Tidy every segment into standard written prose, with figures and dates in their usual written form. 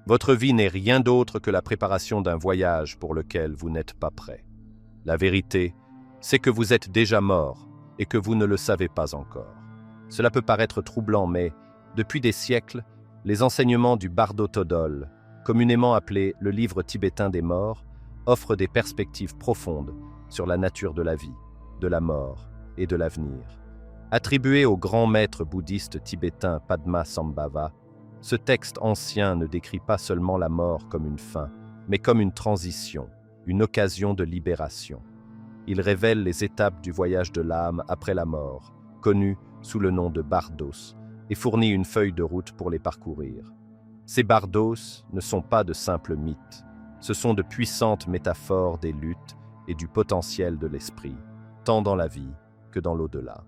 Votre vie n'est rien d'autre que la préparation d'un voyage pour lequel vous n'êtes pas prêt. La vérité, c'est que vous êtes déjà mort et que vous ne le savez pas encore. Cela peut paraître troublant, mais depuis des siècles, les enseignements du Bardo Todol, communément appelé le livre tibétain des morts, offrent des perspectives profondes sur la nature de la vie, de la mort et de l'avenir. Attribué au grand maître bouddhiste tibétain Padmasambhava, ce texte ancien ne décrit pas seulement la mort comme une fin, mais comme une transition, une occasion de libération. Il révèle les étapes du voyage de l'âme après la mort, connu sous le nom de bardos, et fournit une feuille de route pour les parcourir. Ces bardos ne sont pas de simples mythes, ce sont de puissantes métaphores des luttes et du potentiel de l'esprit, tant dans la vie que dans l'au-delà.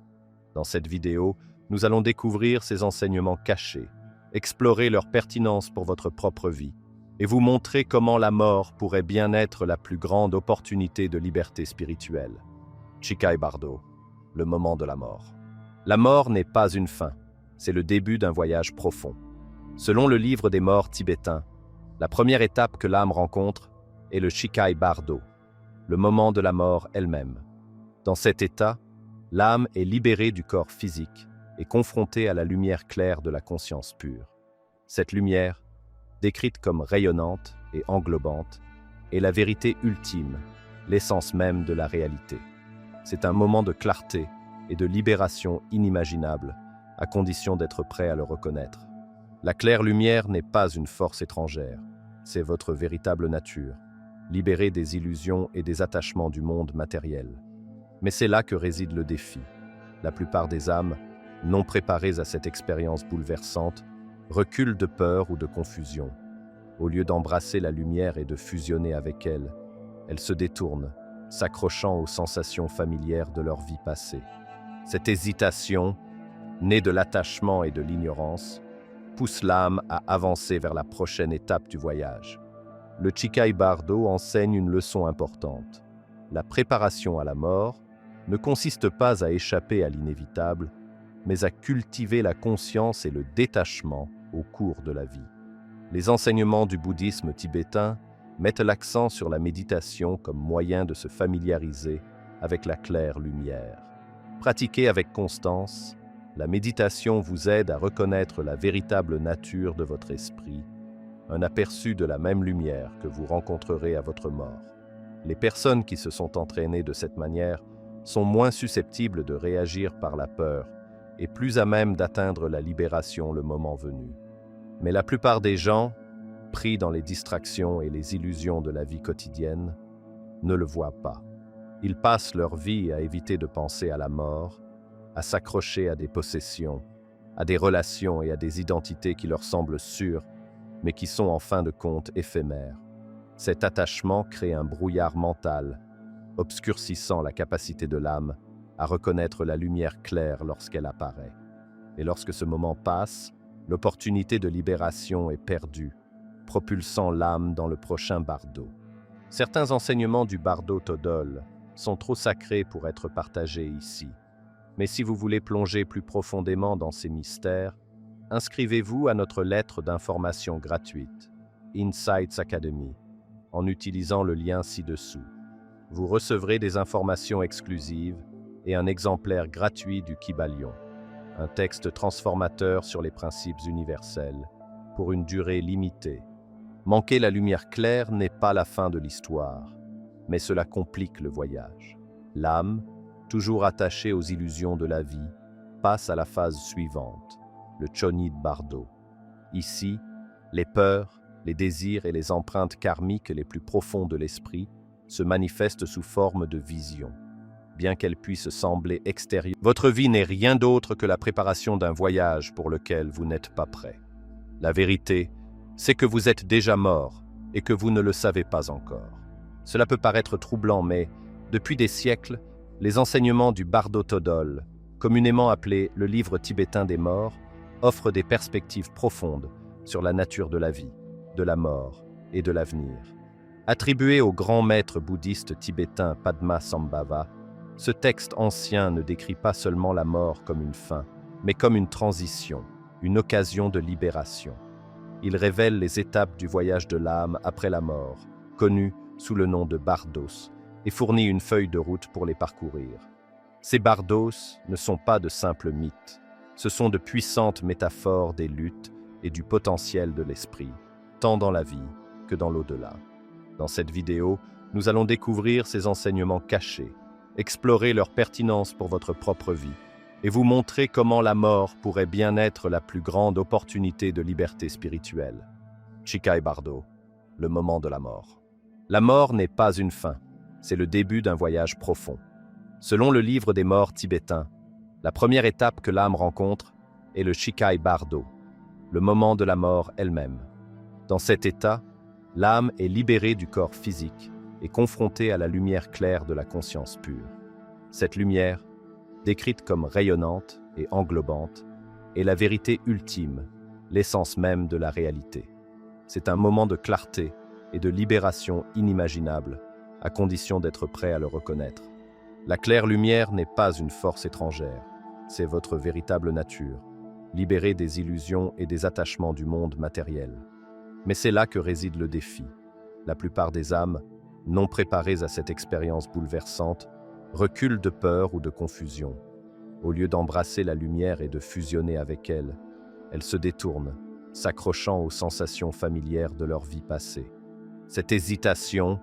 Dans cette vidéo, nous allons découvrir ces enseignements cachés, explorer leur pertinence pour votre propre vie, et vous montrer comment la mort pourrait bien être la plus grande opportunité de liberté spirituelle. Chikai Bardo, le moment de la mort. La mort n'est pas une fin, c'est le début d'un voyage profond. Selon le livre des morts tibétains, la première étape que l'âme rencontre est le Chikai Bardo, le moment de la mort elle-même. Dans cet état, l'âme est libérée du corps physique et confrontée à la lumière claire de la conscience pure. Cette lumière, décrite comme rayonnante et englobante, est la vérité ultime, l'essence même de la réalité. C'est un moment de clarté et de libération inimaginable, à condition d'être prêt à le reconnaître. La claire lumière n'est pas une force étrangère, c'est votre véritable nature, libérée des illusions et des attachements du monde matériel. Mais c'est là que réside le défi. La plupart des âmes, non préparées à cette expérience bouleversante, reculent de peur ou de confusion. Au lieu d'embrasser la lumière et de fusionner avec elle, elles se détournent, s'accrochant aux sensations familières de leur vie passée. Cette hésitation, née de l'attachement et de l'ignorance, pousse l'âme à avancer vers la prochaine étape du voyage. Le Chikai Bardo enseigne une leçon importante. La préparation à la mort ne consiste pas à échapper à l'inévitable, mais à cultiver la conscience et le détachement au cours de la vie. Les enseignements du bouddhisme tibétain mettent l'accent sur la méditation comme moyen de se familiariser avec la claire lumière. Pratiquée avec constance, la méditation vous aide à reconnaître la véritable nature de votre esprit, un aperçu de la même lumière que vous rencontrerez à votre mort. Les personnes qui se sont entraînées de cette manière sont moins susceptibles de réagir par la peur et plus à même d'atteindre la libération le moment venu. Mais la plupart des gens, pris dans les distractions et les illusions de la vie quotidienne, ne le voient pas. Ils passent leur vie à éviter de penser à la mort, à s'accrocher à des possessions, à des relations et à des identités qui leur semblent sûres, mais qui sont en fin de compte éphémères. Cet attachement crée un brouillard mental, obscurcissant la capacité de l'âme à reconnaître la lumière claire lorsqu'elle apparaît. Et lorsque ce moment passe, l'opportunité de libération est perdue, propulsant l'âme dans le prochain bardo. Certains enseignements du Bardo Todol sont trop sacrés pour être partagés ici. Mais si vous voulez plonger plus profondément dans ces mystères, inscrivez-vous à notre lettre d'information gratuite, Insights Academy, en utilisant le lien ci-dessous. Vous recevrez des informations exclusives et un exemplaire gratuit du Kybalion, un texte transformateur sur les principes universels, pour une durée limitée. Manquer la lumière claire n'est pas la fin de l'histoire, mais cela complique le voyage. L'âme, toujours attachée aux illusions de la vie, passe à la phase suivante, le Chonid Bardo. Ici, les peurs, les désirs et les empreintes karmiques les plus profonds de l'esprit se manifestent sous forme de visions. Bien qu'elles puissent sembler extérieures, votre vie n'est rien d'autre que la préparation d'un voyage pour lequel vous n'êtes pas prêt. La vérité, c'est que vous êtes déjà mort et que vous ne le savez pas encore. Cela peut paraître troublant, mais depuis des siècles, les enseignements du Bardo Todol, communément appelé le livre tibétain des morts, offrent des perspectives profondes sur la nature de la vie, de la mort et de l'avenir. Attribué au grand maître bouddhiste tibétain Padmasambhava, ce texte ancien ne décrit pas seulement la mort comme une fin, mais comme une transition, une occasion de libération. Il révèle les étapes du voyage de l'âme après la mort, connu sous le nom de bardos, et fournit une feuille de route pour les parcourir. Ces bardos ne sont pas de simples mythes, ce sont de puissantes métaphores des luttes et du potentiel de l'esprit, tant dans la vie que dans l'au-delà. Dans cette vidéo, nous allons découvrir ces enseignements cachés, explorer leur pertinence pour votre propre vie, et vous montrer comment la mort pourrait bien être la plus grande opportunité de liberté spirituelle. Chikai Bardo, le moment de la mort. La mort n'est pas une fin, c'est le début d'un voyage profond. Selon le livre des morts tibétains, la première étape que l'âme rencontre est le Chikai Bardo, le moment de la mort elle-même. Dans cet état, l'âme est libérée du corps physique et confrontée à la lumière claire de la conscience pure. Cette lumière, décrite comme rayonnante et englobante, est la vérité ultime, l'essence même de la réalité. C'est un moment de clarté et de libération inimaginable, à condition d'être prêt à le reconnaître. La claire lumière n'est pas une force étrangère, c'est votre véritable nature, libérée des illusions et des attachements du monde matériel. Mais c'est là que réside le défi. La plupart des âmes, non préparées à cette expérience bouleversante, reculent de peur ou de confusion. Au lieu d'embrasser la lumière et de fusionner avec elle, elles se détournent, s'accrochant aux sensations familières de leur vie passée. Cette hésitation,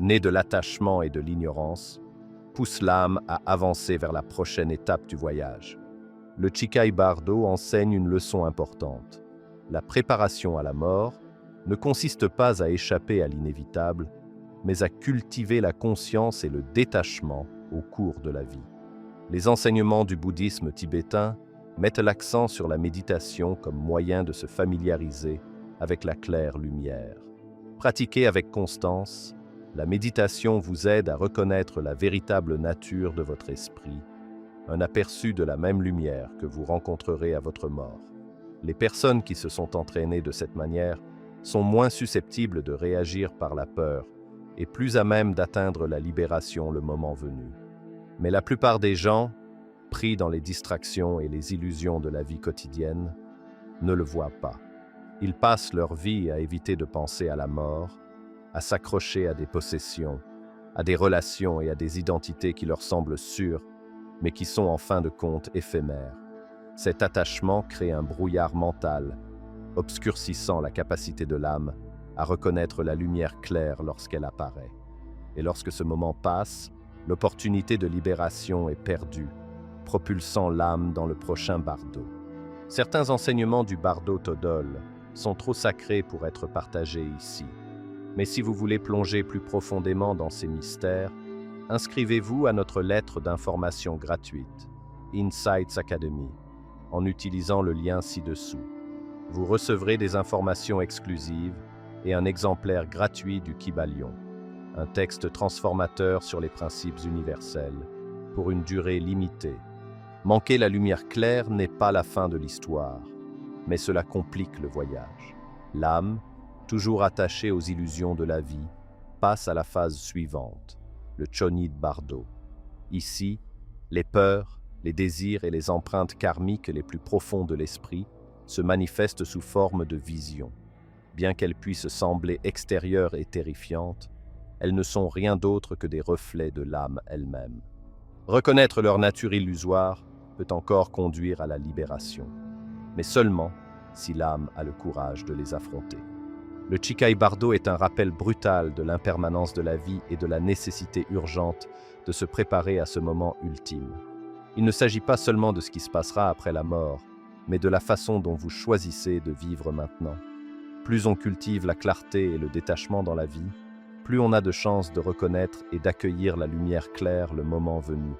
née de l'attachement et de l'ignorance, pousse l'âme à avancer vers la prochaine étape du voyage. Le Chikai Bardo enseigne une leçon importante. La préparation à la mort ne consiste pas à échapper à l'inévitable, mais à cultiver la conscience et le détachement au cours de la vie. Les enseignements du bouddhisme tibétain mettent l'accent sur la méditation comme moyen de se familiariser avec la claire lumière. Pratiquée avec constance, la méditation vous aide à reconnaître la véritable nature de votre esprit, un aperçu de la même lumière que vous rencontrerez à votre mort. Les personnes qui se sont entraînées de cette manière sont moins susceptibles de réagir par la peur et plus à même d'atteindre la libération le moment venu. Mais la plupart des gens, pris dans les distractions et les illusions de la vie quotidienne, ne le voient pas. Ils passent leur vie à éviter de penser à la mort, à s'accrocher à des possessions, à des relations et à des identités qui leur semblent sûres, mais qui sont en fin de compte éphémères. Cet attachement crée un brouillard mental, obscurcissant la capacité de l'âme à reconnaître la lumière claire lorsqu'elle apparaît. Et lorsque ce moment passe, l'opportunité de libération est perdue, propulsant l'âme dans le prochain bardo. Certains enseignements du bardo Todol sont trop sacrés pour être partagés ici. Mais si vous voulez plonger plus profondément dans ces mystères, inscrivez-vous à notre lettre d'information gratuite, Insights Academy, en utilisant le lien ci-dessous. Vous recevrez des informations exclusives et un exemplaire gratuit du Kybalion, un texte transformateur sur les principes universels, pour une durée limitée. Manquer la lumière claire n'est pas la fin de l'histoire, mais cela complique le voyage. L'âme, toujours attachée aux illusions de la vie, passe à la phase suivante, le Chonyi Bardo. Ici, les peurs, les désirs et les empreintes karmiques les plus profondes de l'esprit se manifestent sous forme de visions. Bien qu'elles puissent sembler extérieures et terrifiantes, elles ne sont rien d'autre que des reflets de l'âme elle-même. Reconnaître leur nature illusoire peut encore conduire à la libération, mais seulement si l'âme a le courage de les affronter. Le Chikai Bardo est un rappel brutal de l'impermanence de la vie et de la nécessité urgente de se préparer à ce moment ultime. Il ne s'agit pas seulement de ce qui se passera après la mort, mais de la façon dont vous choisissez de vivre maintenant. Plus on cultive la clarté et le détachement dans la vie, plus on a de chances de reconnaître et d'accueillir la lumière claire le moment venu.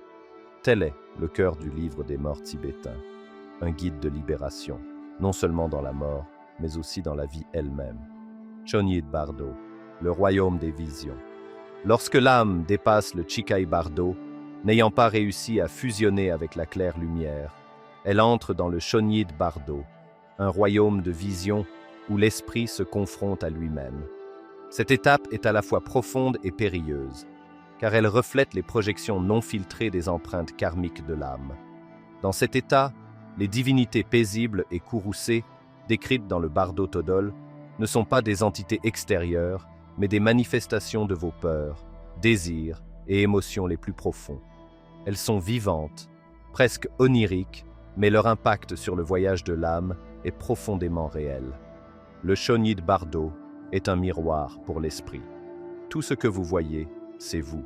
Tel est le cœur du livre des morts tibétains, un guide de libération, non seulement dans la mort, mais aussi dans la vie elle-même. Chonyi Bardo, le royaume des visions. Lorsque l'âme dépasse le Chikai Bardo, n'ayant pas réussi à fusionner avec la claire lumière, elle entre dans le Chonyi Bardo, un royaume de visions où l'esprit se confronte à lui-même. Cette étape est à la fois profonde et périlleuse, car elle reflète les projections non filtrées des empreintes karmiques de l'âme. Dans cet état, les divinités paisibles et courroucées décrites dans le Bardo Todol, ne sont pas des entités extérieures, mais des manifestations de vos peurs, désirs et émotions les plus profonds. Elles sont vivantes, presque oniriques, mais leur impact sur le voyage de l'âme est profondément réel. Le Chonyi de Bardo est un miroir pour l'esprit. Tout ce que vous voyez, c'est vous.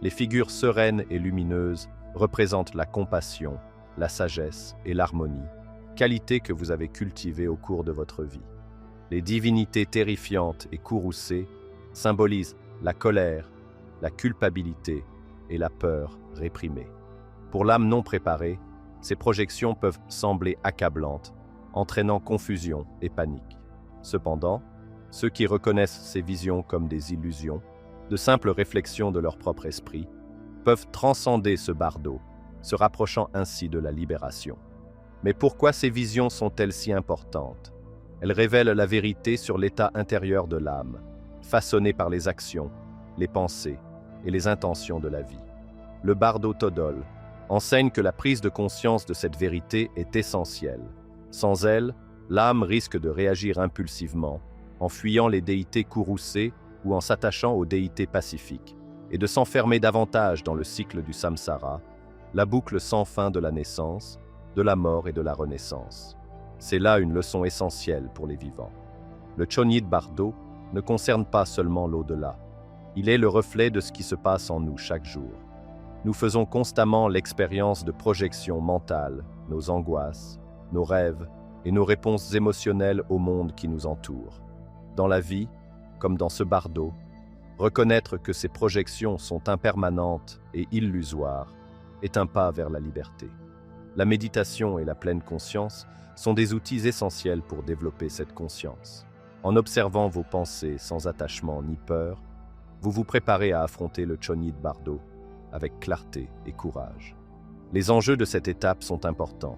Les figures sereines et lumineuses représentent la compassion, la sagesse et l'harmonie, qualités que vous avez cultivées au cours de votre vie. Les divinités terrifiantes et courroucées symbolisent la colère, la culpabilité et la peur réprimée. Pour l'âme non préparée, ces projections peuvent sembler accablantes, entraînant confusion et panique. Cependant, ceux qui reconnaissent ces visions comme des illusions, de simples réflexions de leur propre esprit, peuvent transcender ce bardo, se rapprochant ainsi de la libération. Mais pourquoi ces visions sont-elles si importantes? Elles révèlent la vérité sur l'état intérieur de l'âme, façonné par les actions, les pensées et les intentions de la vie. Le Bardo Todol enseigne que la prise de conscience de cette vérité est essentielle. Sans elle, l'âme risque de réagir impulsivement, en fuyant les déités courroucées ou en s'attachant aux déités pacifiques, et de s'enfermer davantage dans le cycle du samsara, la boucle sans fin de la naissance, de la mort et de la renaissance. C'est là une leçon essentielle pour les vivants. Le Chonyi de Bardo ne concerne pas seulement l'au-delà. Il est le reflet de ce qui se passe en nous chaque jour. Nous faisons constamment l'expérience de projections mentales, nos angoisses, nos rêves et nos réponses émotionnelles au monde qui nous entoure. Dans la vie, comme dans ce bardo, reconnaître que ces projections sont impermanentes et illusoires est un pas vers la liberté. La méditation et la pleine conscience sont des outils essentiels pour développer cette conscience. En observant vos pensées sans attachement ni peur, vous vous préparez à affronter le Chonyi de Bardo avec clarté et courage. Les enjeux de cette étape sont importants.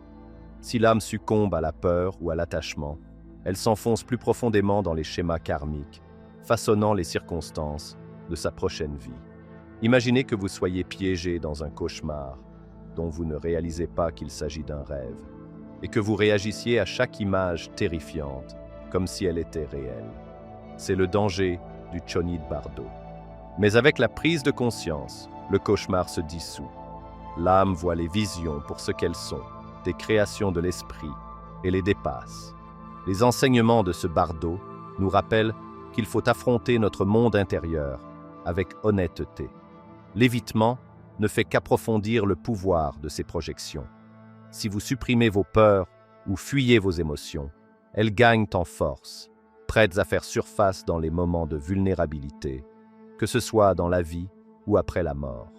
Si l'âme succombe à la peur ou à l'attachement, elle s'enfonce plus profondément dans les schémas karmiques, façonnant les circonstances de sa prochaine vie. Imaginez que vous soyez piégé dans un cauchemar dont vous ne réalisez pas qu'il s'agit d'un rêve, et que vous réagissiez à chaque image terrifiante comme si elle était réelle. C'est le danger du Chonyi de Bardo. Mais avec la prise de conscience, le cauchemar se dissout. L'âme voit les visions pour ce qu'elles sont, des créations de l'esprit, et les dépasse. Les enseignements de ce bardo nous rappellent qu'il faut affronter notre monde intérieur avec honnêteté. L'évitement ne fait qu'approfondir le pouvoir de ces projections. Si vous supprimez vos peurs ou fuyez vos émotions, elles gagnent en force, prêtes à faire surface dans les moments de vulnérabilité, que ce soit dans la vie ou après la mort.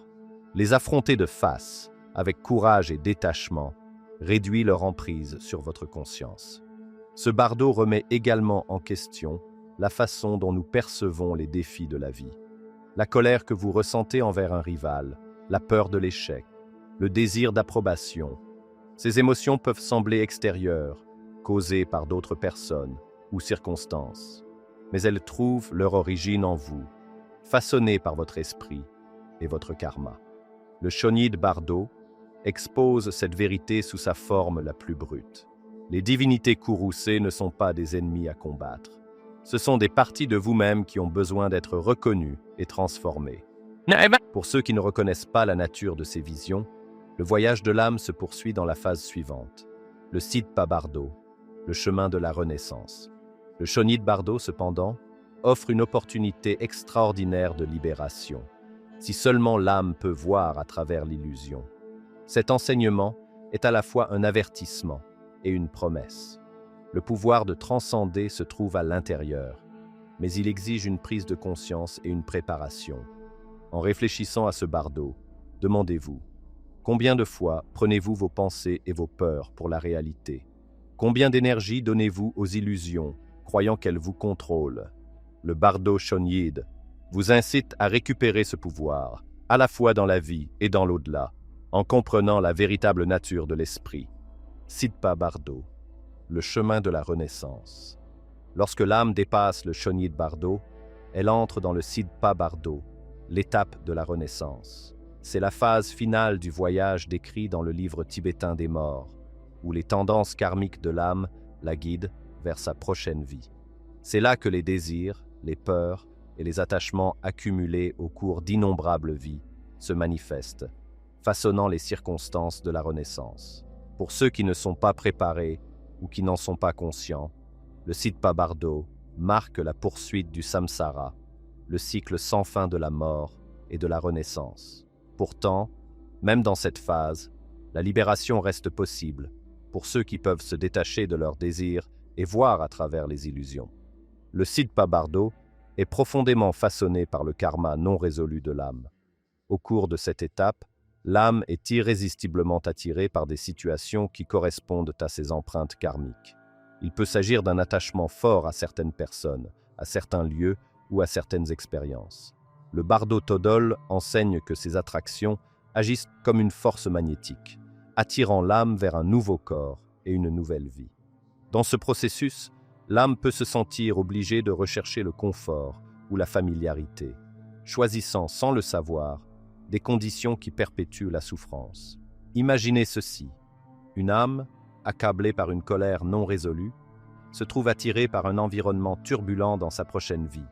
Les affronter de face, avec courage et détachement, réduit leur emprise sur votre conscience. Ce bardo remet également en question la façon dont nous percevons les défis de la vie. La colère que vous ressentez envers un rival, la peur de l'échec, le désir d'approbation. Ces émotions peuvent sembler extérieures, causées par d'autres personnes ou circonstances, mais elles trouvent leur origine en vous, façonnées par votre esprit et votre karma. Le Chonyi de Bardo expose cette vérité sous sa forme la plus brute. Les divinités courroucées ne sont pas des ennemis à combattre. Ce sont des parties de vous-même qui ont besoin d'être reconnues et transformées. Pour ceux qui ne reconnaissent pas la nature de ces visions, le voyage de l'âme se poursuit dans la phase suivante, le Sidpa Bardo, le chemin de la renaissance. Le Chonyi de Bardo, cependant, offre une opportunité extraordinaire de libération, si seulement l'âme peut voir à travers l'illusion. Cet enseignement est à la fois un avertissement et une promesse. Le pouvoir de transcender se trouve à l'intérieur, mais il exige une prise de conscience et une préparation. En réfléchissant à ce bardo, demandez-vous, combien de fois prenez-vous vos pensées et vos peurs pour la réalité? Combien d'énergie donnez-vous aux illusions, croyant qu'elles vous contrôlent? Le bardo Chonyid vous incite à récupérer ce pouvoir, à la fois dans la vie et dans l'au-delà, en comprenant la véritable nature de l'esprit. Sidpa Bardo, le chemin de la renaissance. Lorsque l'âme dépasse le Chonyi de Bardo, elle entre dans le Sidpa Bardo, l'étape de la renaissance. C'est la phase finale du voyage décrit dans le livre tibétain des morts, où les tendances karmiques de l'âme la guident vers sa prochaine vie. C'est là que les désirs, les peurs et les attachements accumulés au cours d'innombrables vies se manifestent, façonnant les circonstances de la renaissance. Pour ceux qui ne sont pas préparés ou qui n'en sont pas conscients, le Siddha Bardo marque la poursuite du samsara, le cycle sans fin de la mort et de la renaissance. Pourtant, même dans cette phase, la libération reste possible pour ceux qui peuvent se détacher de leurs désirs et voir à travers les illusions. Le Siddha Bardo est profondément façonné par le karma non résolu de l'âme. Au cours de cette étape, l'âme est irrésistiblement attirée par des situations qui correspondent à ses empreintes karmiques. Il peut s'agir d'un attachement fort à certaines personnes, à certains lieux ou à certaines expériences. Le Bardo Todol enseigne que ces attractions agissent comme une force magnétique, attirant l'âme vers un nouveau corps et une nouvelle vie. Dans ce processus, l'âme peut se sentir obligée de rechercher le confort ou la familiarité, choisissant sans le savoir des conditions qui perpétuent la souffrance. Imaginez ceci, une âme, accablée par une colère non résolue, se trouve attirée par un environnement turbulent dans sa prochaine vie,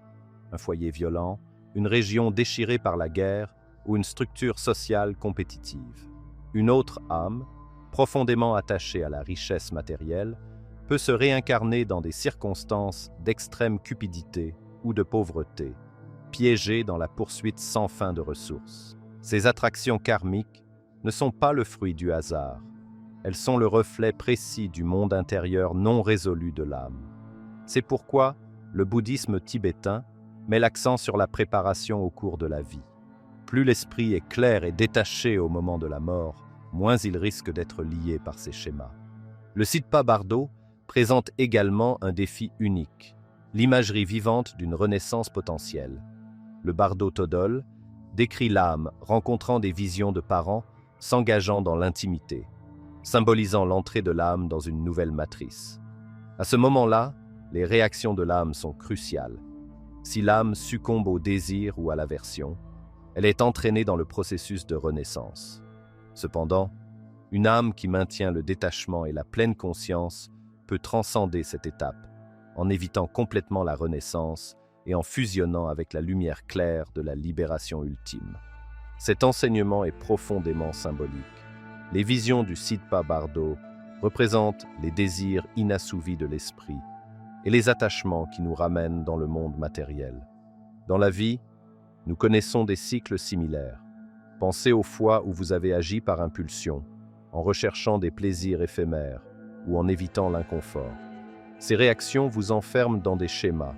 un foyer violent, une région déchirée par la guerre ou une structure sociale compétitive. Une autre âme, profondément attachée à la richesse matérielle, peut se réincarner dans des circonstances d'extrême cupidité ou de pauvreté, piégée dans la poursuite sans fin de ressources. Ces attractions karmiques ne sont pas le fruit du hasard. Elles sont le reflet précis du monde intérieur non résolu de l'âme. C'est pourquoi le bouddhisme tibétain met l'accent sur la préparation au cours de la vie. Plus l'esprit est clair et détaché au moment de la mort, moins il risque d'être lié par ces schémas. Le Siddha Bardo présente également un défi unique, l'imagerie vivante d'une renaissance potentielle. Le Bardo Todol décrit l'âme rencontrant des visions de parents s'engageant dans l'intimité, symbolisant l'entrée de l'âme dans une nouvelle matrice. À ce moment-là, les réactions de l'âme sont cruciales. Si l'âme succombe au désir ou à l'aversion, elle est entraînée dans le processus de renaissance. Cependant, une âme qui maintient le détachement et la pleine conscience peut transcender cette étape, en évitant complètement la renaissance et en fusionnant avec la lumière claire de la libération ultime. Cet enseignement est profondément symbolique. Les visions du Siddha Bardo représentent les désirs inassouvis de l'esprit et les attachements qui nous ramènent dans le monde matériel. Dans la vie, nous connaissons des cycles similaires. Pensez aux fois où vous avez agi par impulsion, en recherchant des plaisirs éphémères ou en évitant l'inconfort. Ces réactions vous enferment dans des schémas,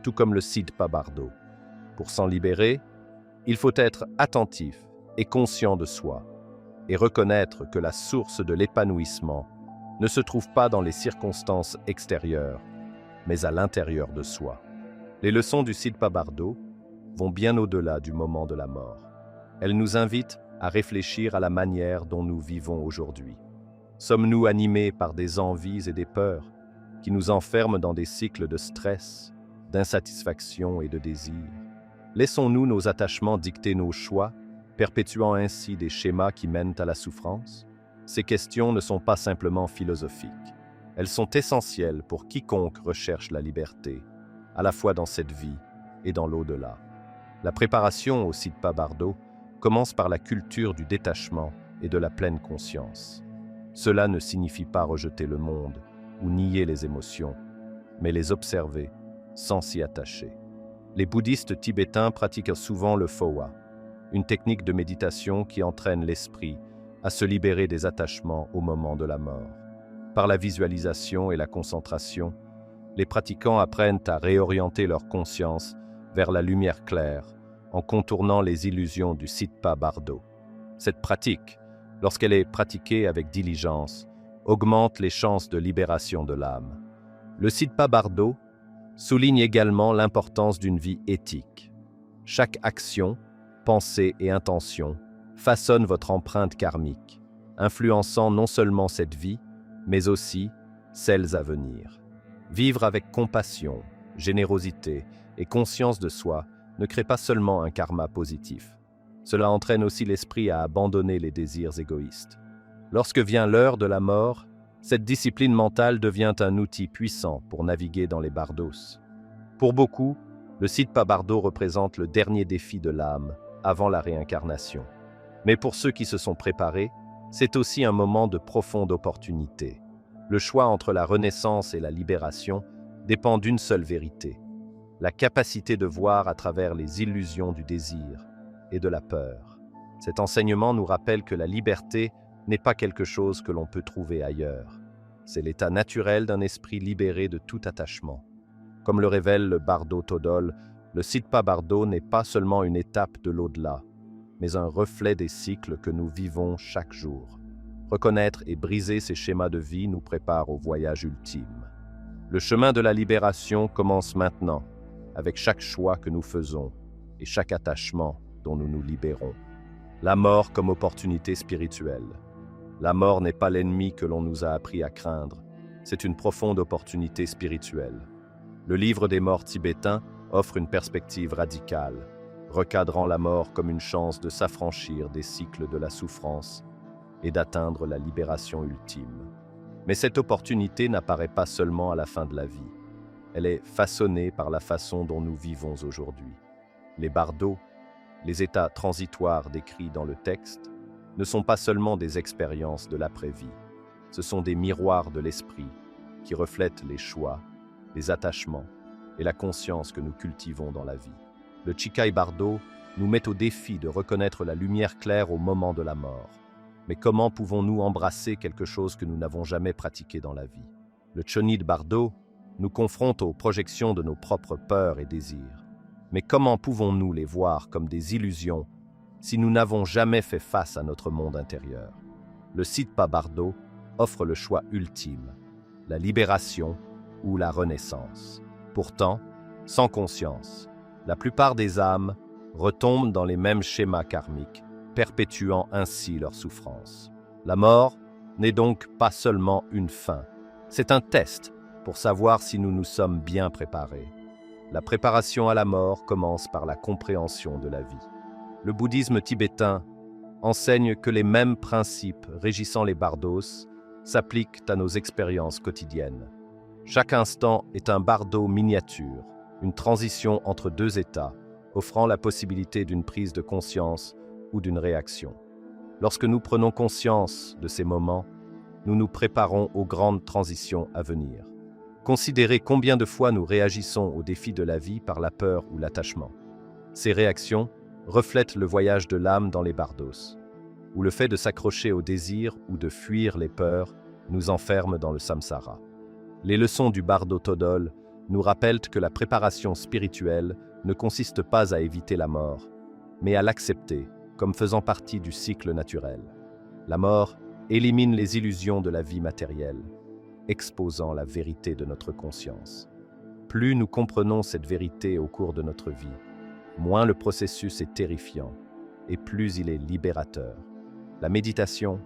tout comme le Siddha Bardo. Pour s'en libérer, il faut être attentif et conscient de soi, et reconnaître que la source de l'épanouissement ne se trouve pas dans les circonstances extérieures, mais à l'intérieur de soi. Les leçons du Siddha Bardo vont bien au-delà du moment de la mort. Elles nous invitent à réfléchir à la manière dont nous vivons aujourd'hui. Sommes-nous animés par des envies et des peurs qui nous enferment dans des cycles de stress, d'insatisfaction et de désir? Laissons-nous nos attachements dicter nos choix, perpétuant ainsi des schémas qui mènent à la souffrance? Ces questions ne sont pas simplement philosophiques. Elles sont essentielles pour quiconque recherche la liberté, à la fois dans cette vie et dans l'au-delà. La préparation au Siddha Bardo commence par la culture du détachement et de la pleine conscience. Cela ne signifie pas rejeter le monde ou nier les émotions, mais les observer sans s'y attacher. Les bouddhistes tibétains pratiquent souvent le Phowa, une technique de méditation qui entraîne l'esprit à se libérer des attachements au moment de la mort. Par la visualisation et la concentration, les pratiquants apprennent à réorienter leur conscience vers la lumière claire en contournant les illusions du Siddha Bardo. Cette pratique, lorsqu'elle est pratiquée avec diligence, augmente les chances de libération de l'âme. Le Siddha Bardo souligne également l'importance d'une vie éthique. Chaque action, pensée et intention façonne votre empreinte karmique, influençant non seulement cette vie, mais aussi celles à venir. Vivre avec compassion, générosité et conscience de soi ne crée pas seulement un karma positif. Cela entraîne aussi l'esprit à abandonner les désirs égoïstes. Lorsque vient l'heure de la mort, Cette discipline mentale devient un outil puissant pour naviguer dans les bardos. Pour beaucoup, le Siddha Bardo représente le dernier défi de l'âme avant la réincarnation. Mais pour ceux qui se sont préparés, c'est aussi un moment de profonde opportunité. Le choix entre la renaissance et la libération dépend d'une seule vérité: la capacité de voir à travers les illusions du désir et de la peur. Cet enseignement nous rappelle que la liberté n'est pas quelque chose que l'on peut trouver ailleurs. C'est l'état naturel d'un esprit libéré de tout attachement. Comme le révèle le Bardo Todol, le Siddha Bardo n'est pas seulement une étape de l'au-delà, mais un reflet des cycles que nous vivons chaque jour. Reconnaître et briser ces schémas de vie nous prépare au voyage ultime. Le chemin de la libération commence maintenant, avec chaque choix que nous faisons et chaque attachement dont nous nous libérons. La mort comme opportunité spirituelle. La mort n'est pas l'ennemi que l'on nous a appris à craindre, c'est une profonde opportunité spirituelle. Le livre des morts tibétain offre une perspective radicale, recadrant la mort comme une chance de s'affranchir des cycles de la souffrance et d'atteindre la libération ultime. Mais cette opportunité n'apparaît pas seulement à la fin de la vie. Elle est façonnée par la façon dont nous vivons aujourd'hui. Les bardos, les états transitoires décrits dans le texte, ne sont pas seulement des expériences de l'après-vie. Ce sont des miroirs de l'esprit qui reflètent les choix, les attachements et la conscience que nous cultivons dans la vie. Le Chikai Bardo nous met au défi de reconnaître la lumière claire au moment de la mort. Mais comment pouvons-nous embrasser quelque chose que nous n'avons jamais pratiqué dans la vie? Le Chonid Bardo nous confronte aux projections de nos propres peurs et désirs. Mais comment pouvons-nous les voir comme des illusions si nous n'avons jamais fait face à notre monde intérieur? Le Siddha Bardo offre le choix ultime, la libération ou la renaissance. Pourtant, sans conscience, la plupart des âmes retombent dans les mêmes schémas karmiques, perpétuant ainsi leur souffrance. La mort n'est donc pas seulement une fin, c'est un test pour savoir si nous nous sommes bien préparés. La préparation à la mort commence par la compréhension de la vie. Le bouddhisme tibétain enseigne que les mêmes principes régissant les bardos s'appliquent à nos expériences quotidiennes. Chaque instant est un bardo miniature, une transition entre deux états, offrant la possibilité d'une prise de conscience ou d'une réaction. Lorsque nous prenons conscience de ces moments, nous nous préparons aux grandes transitions à venir. Considérez combien de fois nous réagissons aux défis de la vie par la peur ou l'attachement. Ces réactions reflètent le voyage de l'âme dans les bardos, où le fait de s'accrocher au désir ou de fuir les peurs nous enferme dans le samsara. Les leçons du Bardo Todol nous rappellent que la préparation spirituelle ne consiste pas à éviter la mort, mais à l'accepter comme faisant partie du cycle naturel. La mort élimine les illusions de la vie matérielle, exposant la vérité de notre conscience. Plus nous comprenons cette vérité au cours de notre vie, moins le processus est terrifiant et plus il est libérateur. La méditation,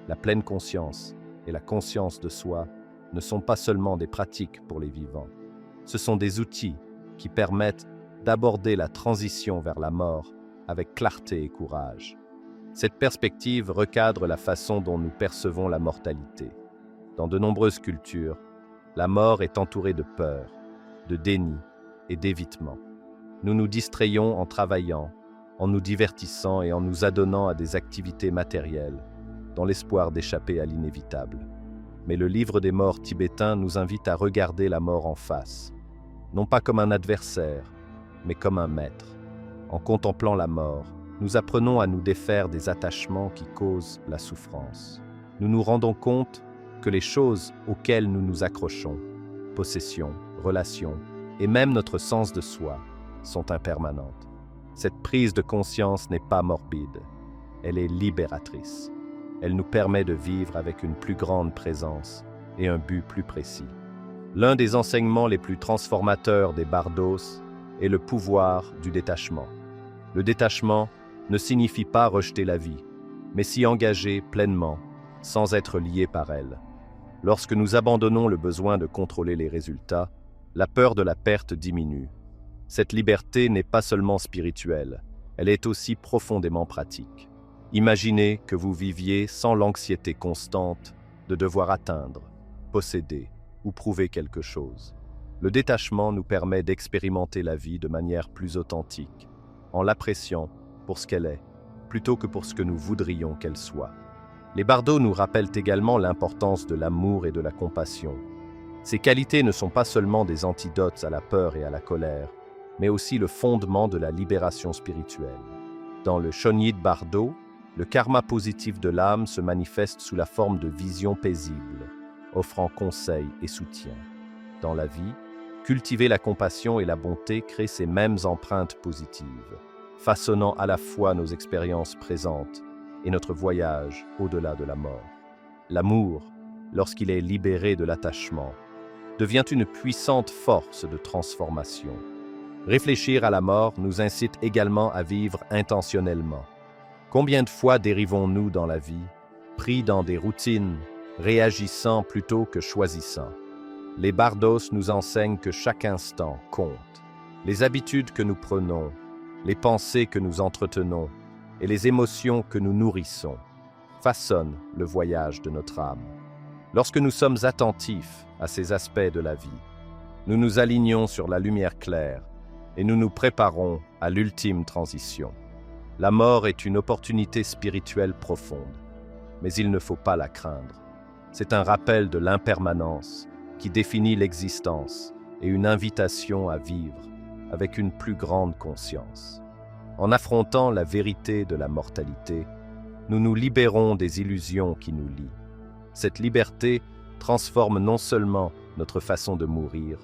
la pleine conscience et la conscience de soi ne sont pas seulement des pratiques pour les vivants. Ce sont des outils qui permettent d'aborder la transition vers la mort avec clarté et courage. Cette perspective recadre la façon dont nous percevons la mortalité. Dans de nombreuses cultures, la mort est entourée de peur, de déni et d'évitement. Nous nous distrayons en travaillant, en nous divertissant et en nous adonnant à des activités matérielles, dans l'espoir d'échapper à l'inévitable. Mais le livre des morts tibétain nous invite à regarder la mort en face, non pas comme un adversaire, mais comme un maître. En contemplant la mort, nous apprenons à nous défaire des attachements qui causent la souffrance. Nous nous rendons compte que les choses auxquelles nous nous accrochons, possessions, relations, et même notre sens de soi, sont impermanentes. Cette prise de conscience n'est pas morbide, elle est libératrice. Elle nous permet de vivre avec une plus grande présence et un but plus précis. L'un des enseignements les plus transformateurs des bardos est le pouvoir du détachement. Le détachement ne signifie pas rejeter la vie, mais s'y engager pleinement, sans être lié par elle. Lorsque nous abandonnons le besoin de contrôler les résultats, la peur de la perte diminue. Cette liberté n'est pas seulement spirituelle, elle est aussi profondément pratique. Imaginez que vous viviez sans l'anxiété constante de devoir atteindre, posséder ou prouver quelque chose. Le détachement nous permet d'expérimenter la vie de manière plus authentique, en l'appréciant pour ce qu'elle est, plutôt que pour ce que nous voudrions qu'elle soit. Les bardos nous rappellent également l'importance de l'amour et de la compassion. Ces qualités ne sont pas seulement des antidotes à la peur et à la colère, mais aussi le fondement de la libération spirituelle. Dans le Shonyid Bardo, le karma positif de l'âme se manifeste sous la forme de visions paisibles, offrant conseil et soutien. Dans la vie, cultiver la compassion et la bonté crée ces mêmes empreintes positives, façonnant à la fois nos expériences présentes et notre voyage au-delà de la mort. L'amour, lorsqu'il est libéré de l'attachement, devient une puissante force de transformation. Réfléchir à la mort nous incite également à vivre intentionnellement. Combien de fois dérivons-nous dans la vie, pris dans des routines, réagissant plutôt que choisissant? Les bardos nous enseignent que chaque instant compte. Les habitudes que nous prenons, les pensées que nous entretenons et les émotions que nous nourrissons façonnent le voyage de notre âme. Lorsque nous sommes attentifs à ces aspects de la vie, nous nous alignons sur la lumière claire et nous nous préparons à l'ultime transition. La mort est une opportunité spirituelle profonde, mais il ne faut pas la craindre. C'est un rappel de l'impermanence qui définit l'existence et une invitation à vivre avec une plus grande conscience. En affrontant la vérité de la mortalité, nous nous libérons des illusions qui nous lient. Cette liberté transforme non seulement notre façon de mourir,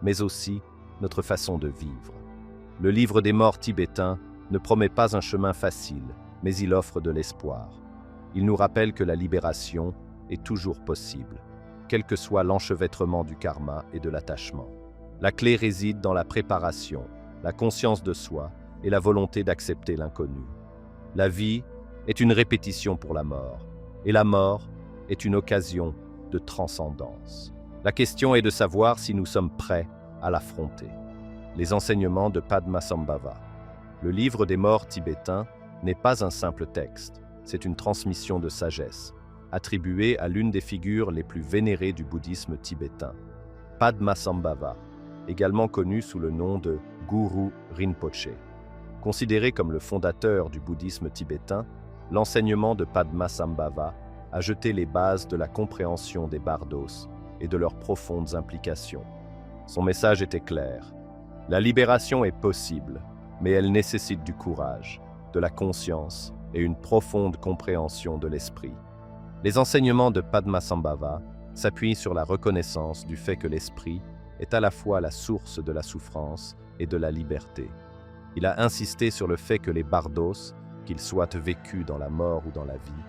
mais aussi notre façon de vivre. Le livre des morts tibétain ne promet pas un chemin facile, mais il offre de l'espoir. Il nous rappelle que la libération est toujours possible, quel que soit l'enchevêtrement du karma et de l'attachement. La clé réside dans la préparation, la conscience de soi et la volonté d'accepter l'inconnu. La vie est une répétition pour la mort, et la mort est une occasion de transcendance. La question est de savoir si nous sommes prêts à l'affronter. Les enseignements de Padmasambhava. Le livre des morts tibétain n'est pas un simple texte, c'est une transmission de sagesse, attribuée à l'une des figures les plus vénérées du bouddhisme tibétain, Padmasambhava, également connu sous le nom de Guru Rinpoche. Considéré comme le fondateur du bouddhisme tibétain, l'enseignement de Padmasambhava a jeté les bases de la compréhension des bardos et de leurs profondes implications. Son message était clair. La libération est possible, mais elle nécessite du courage, de la conscience et une profonde compréhension de l'esprit. Les enseignements de Padmasambhava s'appuient sur la reconnaissance du fait que l'esprit est à la fois la source de la souffrance et de la liberté. Il a insisté sur le fait que les bardos, qu'ils soient vécus dans la mort ou dans la vie,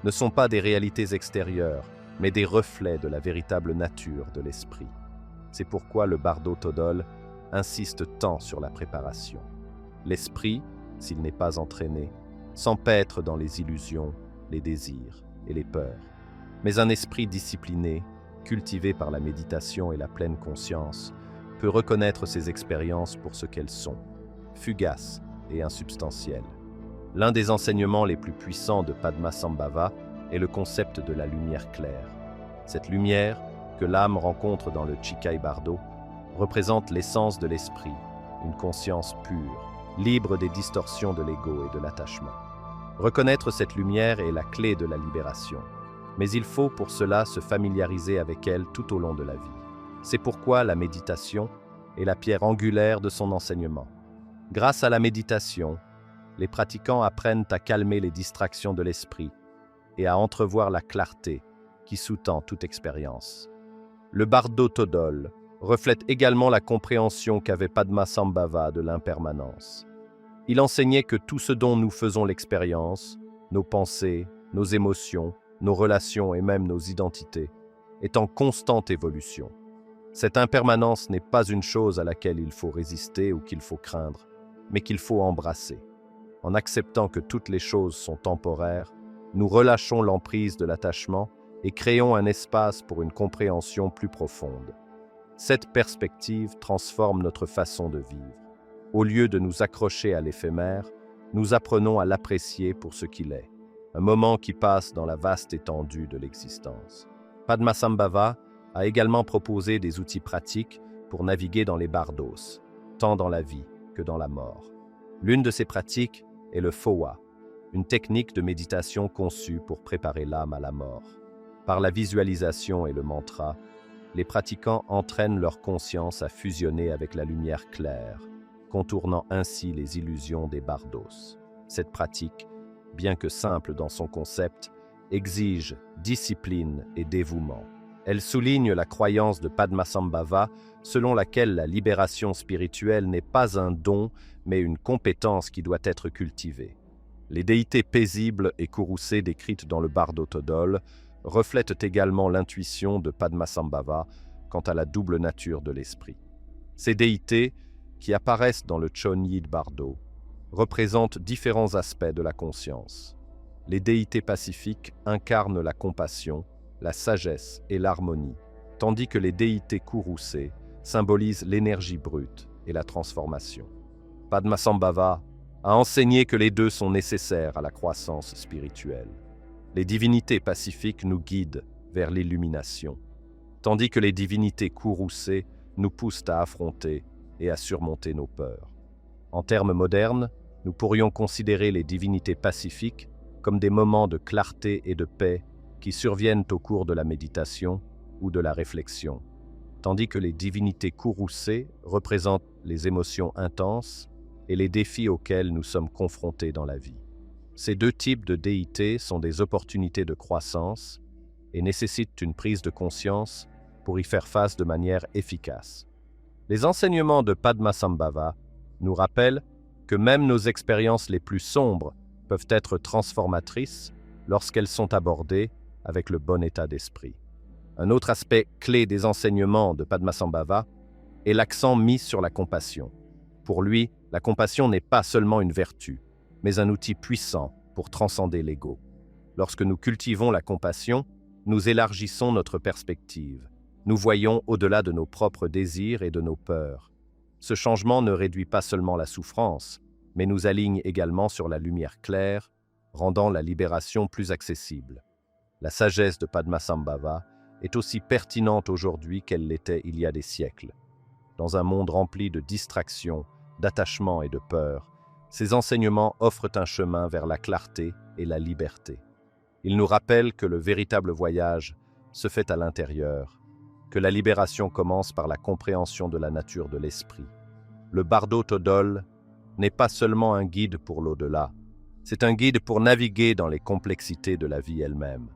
ne sont pas des réalités extérieures, mais des reflets de la véritable nature de l'esprit. C'est pourquoi le bardo Todol insiste tant sur la préparation. L'esprit, s'il n'est pas entraîné, s'empêtre dans les illusions, les désirs et les peurs. Mais un esprit discipliné, cultivé par la méditation et la pleine conscience, peut reconnaître ses expériences pour ce qu'elles sont, fugaces et insubstantielles. L'un des enseignements les plus puissants de Padmasambhava est le concept de la lumière claire. Cette lumière, que l'âme rencontre dans le Chikai Bardo, représente l'essence de l'esprit, une conscience pure, libre des distorsions de l'ego et de l'attachement. Reconnaître cette lumière est la clé de la libération, mais il faut pour cela se familiariser avec elle tout au long de la vie. C'est pourquoi la méditation est la pierre angulaire de son enseignement. Grâce à la méditation, les pratiquants apprennent à calmer les distractions de l'esprit et à entrevoir la clarté qui sous-tend toute expérience. Le Bardo Todol reflète également la compréhension qu'avait Padmasambhava de l'impermanence. Il enseignait que tout ce dont nous faisons l'expérience, nos pensées, nos émotions, nos relations et même nos identités, est en constante évolution. Cette impermanence n'est pas une chose à laquelle il faut résister ou qu'il faut craindre, mais qu'il faut embrasser. En acceptant que toutes les choses sont temporaires, nous relâchons l'emprise de l'attachement et créons un espace pour une compréhension plus profonde. Cette perspective transforme notre façon de vivre. Au lieu de nous accrocher à l'éphémère, nous apprenons à l'apprécier pour ce qu'il est. un moment qui passe dans la vaste étendue de l'existence. Padmasambhava a également proposé des outils pratiques pour naviguer dans les bardos, tant dans la vie que dans la mort. L'une de ces pratiques est le phowa, une technique de méditation conçue pour préparer l'âme à la mort. Par la visualisation et le mantra, les pratiquants entraînent leur conscience à fusionner avec la lumière claire, contournant ainsi les illusions des bardos. Cette pratique, bien que simple dans son concept, exige discipline et dévouement. Elle souligne la croyance de Padmasambhava selon laquelle la libération spirituelle n'est pas un don, mais une compétence qui doit être cultivée. Les déités paisibles et courroucées décrites dans le Bardo Todol reflètent également l'intuition de Padmasambhava quant à la double nature de l'esprit. Ces déités, qui apparaissent dans le Chonyid Bardo, représentent différents aspects de la conscience. Les déités pacifiques incarnent la compassion, la sagesse et l'harmonie, tandis que les déités courroucées symbolisent l'énergie brute et la transformation. Padmasambhava a enseigné que les deux sont nécessaires à la croissance spirituelle. Les divinités pacifiques nous guident vers l'illumination, tandis que les divinités courroucées nous poussent à affronter et à surmonter nos peurs. En termes modernes, nous pourrions considérer les divinités pacifiques comme des moments de clarté et de paix qui surviennent au cours de la méditation ou de la réflexion, tandis que les divinités courroucées représentent les émotions intenses et les défis auxquels nous sommes confrontés dans la vie. Ces deux types de déités sont des opportunités de croissance et nécessitent une prise de conscience pour y faire face de manière efficace. Les enseignements de Padmasambhava nous rappellent que même nos expériences les plus sombres peuvent être transformatrices lorsqu'elles sont abordées avec le bon état d'esprit. Un autre aspect clé des enseignements de Padmasambhava est l'accent mis sur la compassion. Pour lui, la compassion n'est pas seulement une vertu, mais un outil puissant pour transcender l'ego. Lorsque nous cultivons la compassion, nous élargissons notre perspective. Nous voyons au-delà de nos propres désirs et de nos peurs. Ce changement ne réduit pas seulement la souffrance, mais nous aligne également sur la lumière claire, rendant la libération plus accessible. La sagesse de Padmasambhava est aussi pertinente aujourd'hui qu'elle l'était il y a des siècles. Dans un monde rempli de distractions, d'attachements et de peurs, ces enseignements offrent un chemin vers la clarté et la liberté. Ils nous rappellent que le véritable voyage se fait à l'intérieur, que la libération commence par la compréhension de la nature de l'esprit. Le Bardo Todol n'est pas seulement un guide pour l'au-delà, c'est un guide pour naviguer dans les complexités de la vie elle-même.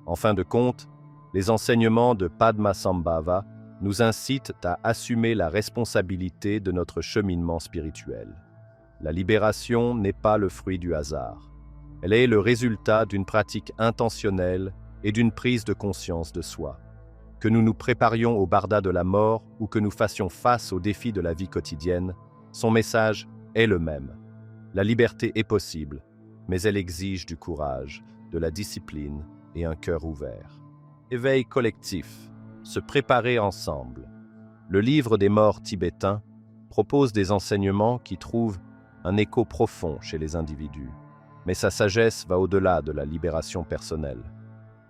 En fin de compte, les enseignements de Padmasambhava nous incitent à assumer la responsabilité de notre cheminement spirituel. La libération n'est pas le fruit du hasard. Elle est le résultat d'une pratique intentionnelle et d'une prise de conscience de soi. Que nous nous préparions au barda de la mort ou que nous fassions face aux défis de la vie quotidienne, son message est le même. La liberté est possible, mais elle exige du courage, de la discipline et un cœur ouvert. Éveil collectif, se préparer ensemble. Le livre des morts tibétains propose des enseignements qui trouvent un écho profond chez les individus, mais sa sagesse va au-delà de la libération personnelle.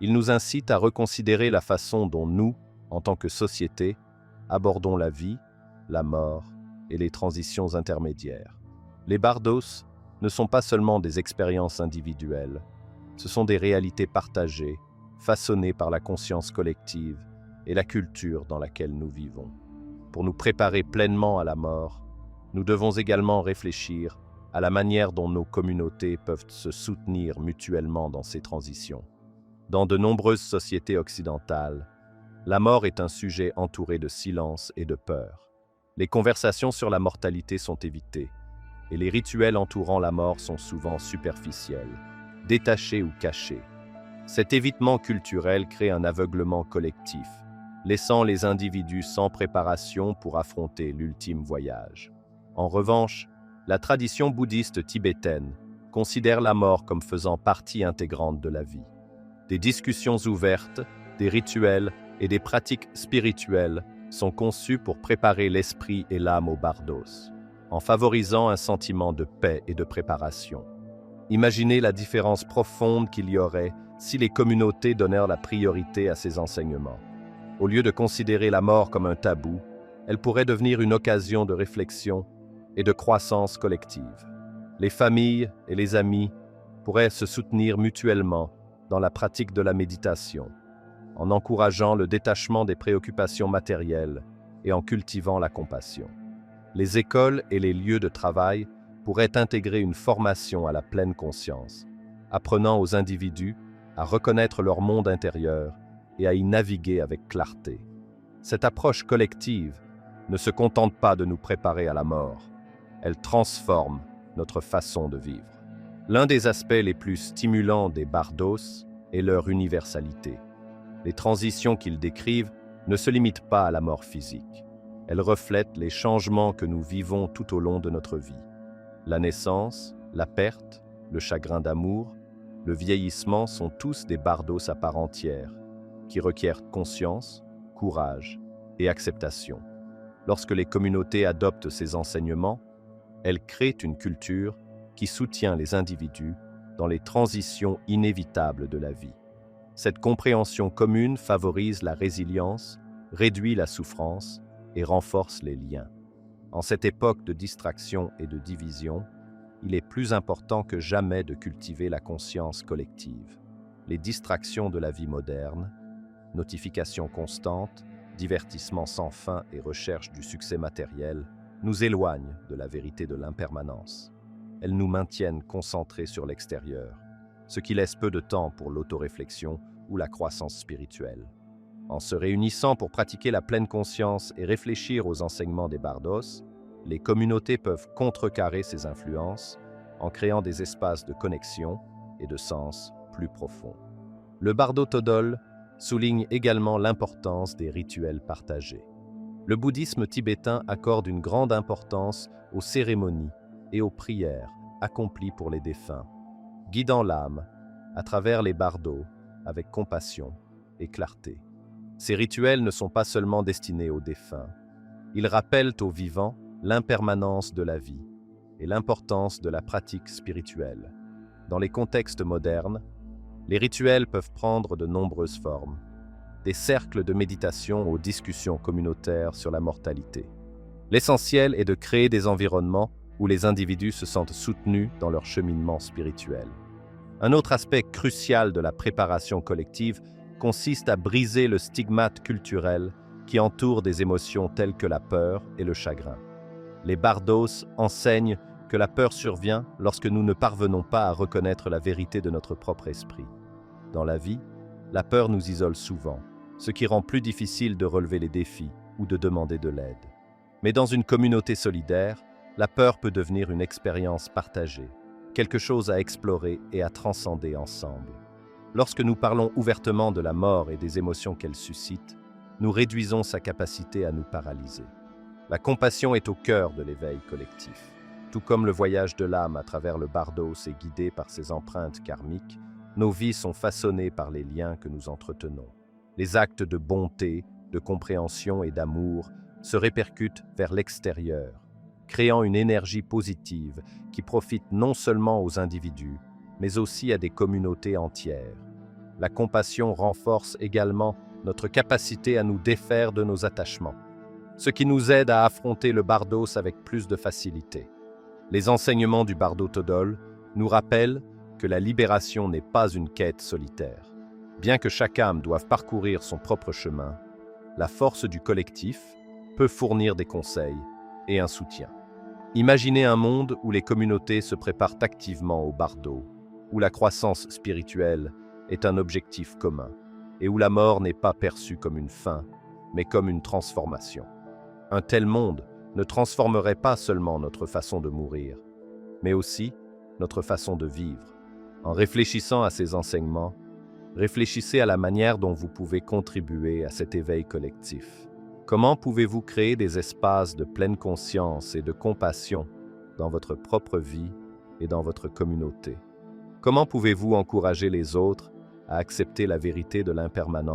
Il nous incite à reconsidérer la façon dont nous, en tant que société, abordons la vie, la mort et les transitions intermédiaires. Les bardos ne sont pas seulement des expériences individuelles, ce sont des réalités partagées, façonnées par la conscience collective et la culture dans laquelle nous vivons. Pour nous préparer pleinement à la mort, nous devons également réfléchir à la manière dont nos communautés peuvent se soutenir mutuellement dans ces transitions. Dans de nombreuses sociétés occidentales, la mort est un sujet entouré de silence et de peur. Les conversations sur la mortalité sont évitées, et les rituels entourant la mort sont souvent superficiels, détachés ou cachés. Cet évitement culturel crée un aveuglement collectif, laissant les individus sans préparation pour affronter l'ultime voyage. En revanche, la tradition bouddhiste tibétaine considère la mort comme faisant partie intégrante de la vie. Des discussions ouvertes, des rituels et des pratiques spirituelles sont conçus pour préparer l'esprit et l'âme au bardos, en favorisant un sentiment de paix et de préparation. Imaginez la différence profonde qu'il y aurait si les communautés donnèrent la priorité à ces enseignements. Au lieu de considérer la mort comme un tabou, elle pourrait devenir une occasion de réflexion et de croissance collective. Les familles et les amis pourraient se soutenir mutuellement dans la pratique de la méditation, en encourageant le détachement des préoccupations matérielles et en cultivant la compassion. Les écoles et les lieux de travail pourraient intégrer une formation à la pleine conscience, apprenant aux individus à reconnaître leur monde intérieur et à y naviguer avec clarté. Cette approche collective ne se contente pas de nous préparer à la mort, elle transforme notre façon de vivre. L'un des aspects les plus stimulants des bardos est leur universalité. Les transitions qu'ils décrivent ne se limitent pas à la mort physique. Elles reflètent les changements que nous vivons tout au long de notre vie. La naissance, la perte, le chagrin d'amour, le vieillissement sont tous des bardos à part entière, qui requièrent conscience, courage et acceptation. Lorsque les communautés adoptent ces enseignements, elles créent une culture qui soutient les individus dans les transitions inévitables de la vie. Cette compréhension commune favorise la résilience, réduit la souffrance et renforce les liens. En cette époque de distraction et de division, il est plus important que jamais de cultiver la conscience collective. Les distractions de la vie moderne, notifications constantes, divertissements sans fin et recherche du succès matériel, nous éloignent de la vérité de l'impermanence. Elles nous maintiennent concentrés sur l'extérieur, ce qui laisse peu de temps pour l'autoréflexion ou la croissance spirituelle. En se réunissant pour pratiquer la pleine conscience et réfléchir aux enseignements des bardos, les communautés peuvent contrecarrer ces influences en créant des espaces de connexion et de sens plus profonds. Le Bardo Todol souligne également l'importance des rituels partagés. Le bouddhisme tibétain accorde une grande importance aux cérémonies et aux prières accomplies pour les défunts, guidant l'âme à travers les bardos avec compassion et clarté. Ces rituels ne sont pas seulement destinés aux défunts, ils rappellent aux vivants l'impermanence de la vie et l'importance de la pratique spirituelle. Dans les contextes modernes, les rituels peuvent prendre de nombreuses formes, des cercles de méditation aux discussions communautaires sur la mortalité. L'essentiel est de créer des environnements où les individus se sentent soutenus dans leur cheminement spirituel. Un autre aspect crucial de la préparation collective consiste à briser le stigmate culturel qui entoure des émotions telles que la peur et le chagrin. Les bardos enseignent que la peur survient lorsque nous ne parvenons pas à reconnaître la vérité de notre propre esprit. Dans la vie, la peur nous isole souvent, ce qui rend plus difficile de relever les défis ou de demander de l'aide. Mais dans une communauté solidaire, la peur peut devenir une expérience partagée, quelque chose à explorer et à transcender ensemble. Lorsque nous parlons ouvertement de la mort et des émotions qu'elle suscite, nous réduisons sa capacité à nous paralyser. La compassion est au cœur de l'éveil collectif. Tout comme le voyage de l'âme à travers le bardos est guidé par ses empreintes karmiques, nos vies sont façonnées par les liens que nous entretenons. Les actes de bonté, de compréhension et d'amour se répercutent vers l'extérieur, créant une énergie positive qui profite non seulement aux individus, mais aussi à des communautés entières. La compassion renforce également notre capacité à nous défaire de nos attachements, ce qui nous aide à affronter le bardos avec plus de facilité. Les enseignements du Bardo Todol nous rappellent que la libération n'est pas une quête solitaire. Bien que chaque âme doive parcourir son propre chemin, la force du collectif peut fournir des conseils et un soutien. Imaginez un monde où les communautés se préparent activement au bardo, où la croissance spirituelle est un objectif commun et où la mort n'est pas perçue comme une fin, mais comme une transformation. Un tel monde ne transformerait pas seulement notre façon de mourir, mais aussi notre façon de vivre. En réfléchissant à ces enseignements, réfléchissez à la manière dont vous pouvez contribuer à cet éveil collectif. Comment pouvez-vous créer des espaces de pleine conscience et de compassion dans votre propre vie et dans votre communauté? Comment pouvez-vous encourager les autres à accepter la vérité de l'impermanence